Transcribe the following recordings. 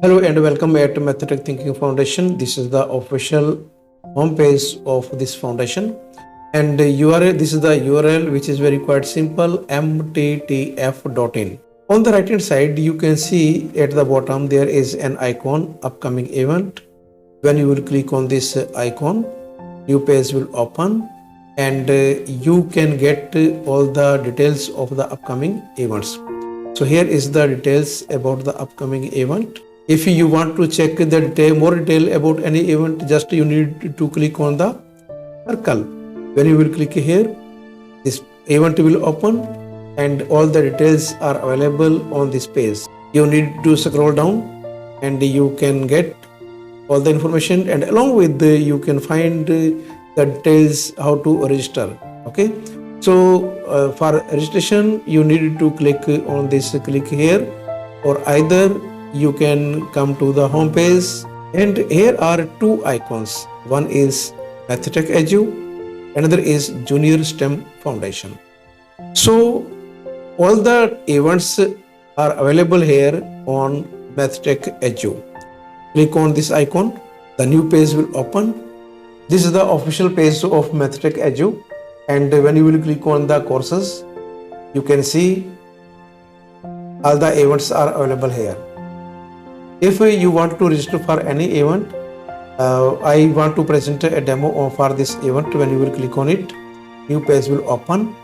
Hello and welcome at Mathematic Thinking Foundation. This is the official homepage of this foundation, and URL. This is the URL, which is very quite simple: mttf.in. On the right hand side, you can see at the bottom there is an icon, upcoming event. When you will click on this icon, new page will open, and you can get all the details of the upcoming events. So here is the details about the upcoming event. If you want to check the more detail about any event, just you need to click on the circle. When you will click here, this event will open and all the details are available on this page. You need to scroll down and you can get all the information, and along with you can find the details how to register. Okay, so for registration you need to click on this click here, or either you can come to the home page, and here are two icons. One is Mathitech Edu, another is Junior STEM Foundation. So all the events are available here on Mathitech Edu. Click on this icon, the new page will open. This is the official page of Mathitech Edu, and when you will click on the courses, you can see all the events are available here. If you want to register for any event, I want to present a demo for this event. When you will click on it, new page will open.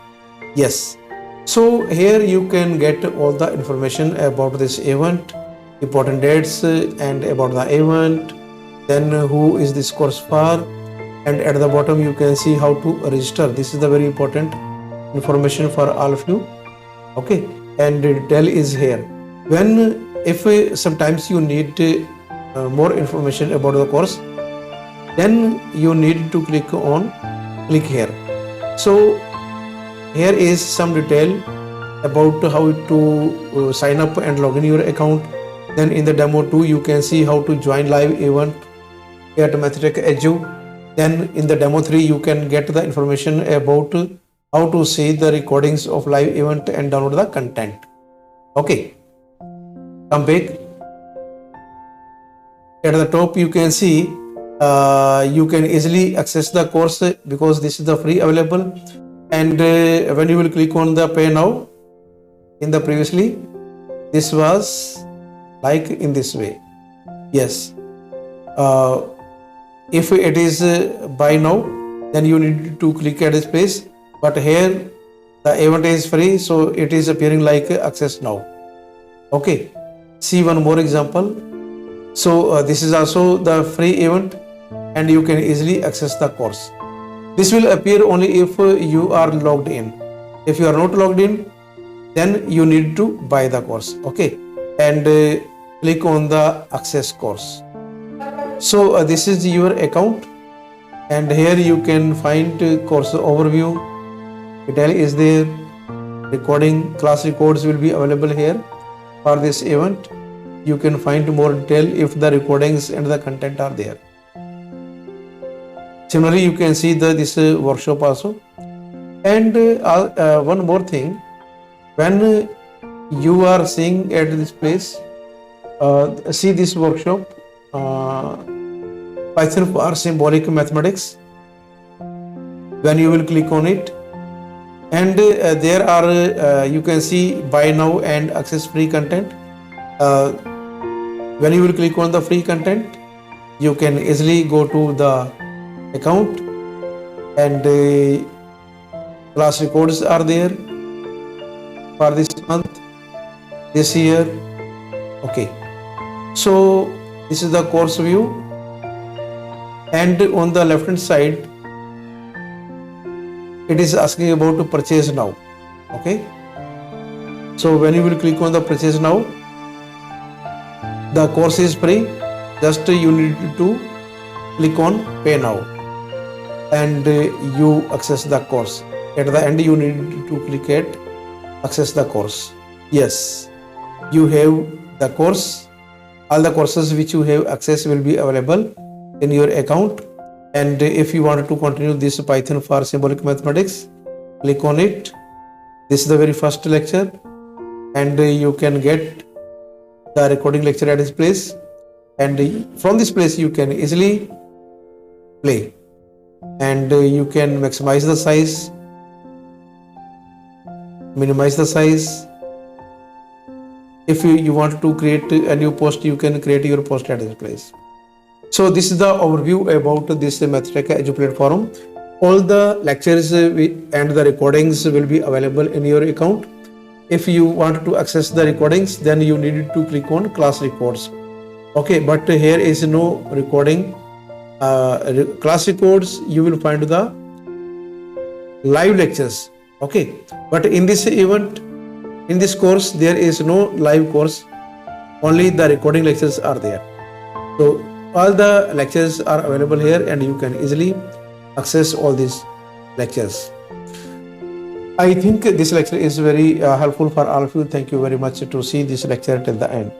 Yes, so here you can get all the information about this event, important dates and about the event, then who is this course for, and at the bottom you can see how to register. This is the very important information for all of you. Okay, and the detail is here. When if sometimes you need more information about the course, then you need to click here. So here is some detail about how to sign up and log in your account. Then in the demo 2 you can see how to join live event at Mathitech Edu. Then in the demo 3 you can get the information about how to see the recordings of live event and download the content. Okay, come back. At the top you can see you can easily access the course because this is the free available, and when you will click on the pay now, in the previously this was like in this way. Yes, if it is buy now, then you need to click at this page, but here the event is free, so it is appearing like access now. Okay, see one more example. So this is also the free event and you can easily access the course. This will appear only if you are logged in. If you are not logged in, then you need to buy the course. Okay, and click on the access course. So this is your account, and here you can find course overview. Detail is there. Recording class records will be available here for this event. You can find more detail if the recordings and the content are there. Similarly, you can see this workshop also. And one more thing, when you are seeing at this place, see this workshop, Python for symbolic mathematics. When you will click on it, and there are you can see buy now and access free content. When you will click on the free content, you can easily go to the account, and class records are there for this month, this year. Okay, so this is the course view, and on the left hand side it is asking about to purchase now. Okay, so when you will click on the purchase now, the course is free. Just you need to click on pay now and you access the course. At the end you need to click at access the course. Yes, you have the course. All the courses which you have access will be available in your account, and if you want to continue this Python for symbolic mathematics, click on it. This is the very first lecture, and you can get the recording lecture at this place. and from this place you can easily play, and you can maximize the size, minimize the size. If you want to create a new post, you can create your post at this place. So this is the overview about this Mathtek Edu platform. All the lectures and the recordings will be available in your account. If you want to access the recordings, then you need to click on class records. Okay, but here is no recording. Class records, you will find the live lectures. Okay, but in this event, in this course, there is no live course, only the recording lectures are there. So all the lectures are available here, and you can easily access all these lectures. I think this lecture is very helpful for all of you. Thank you very much to see this lecture till the end.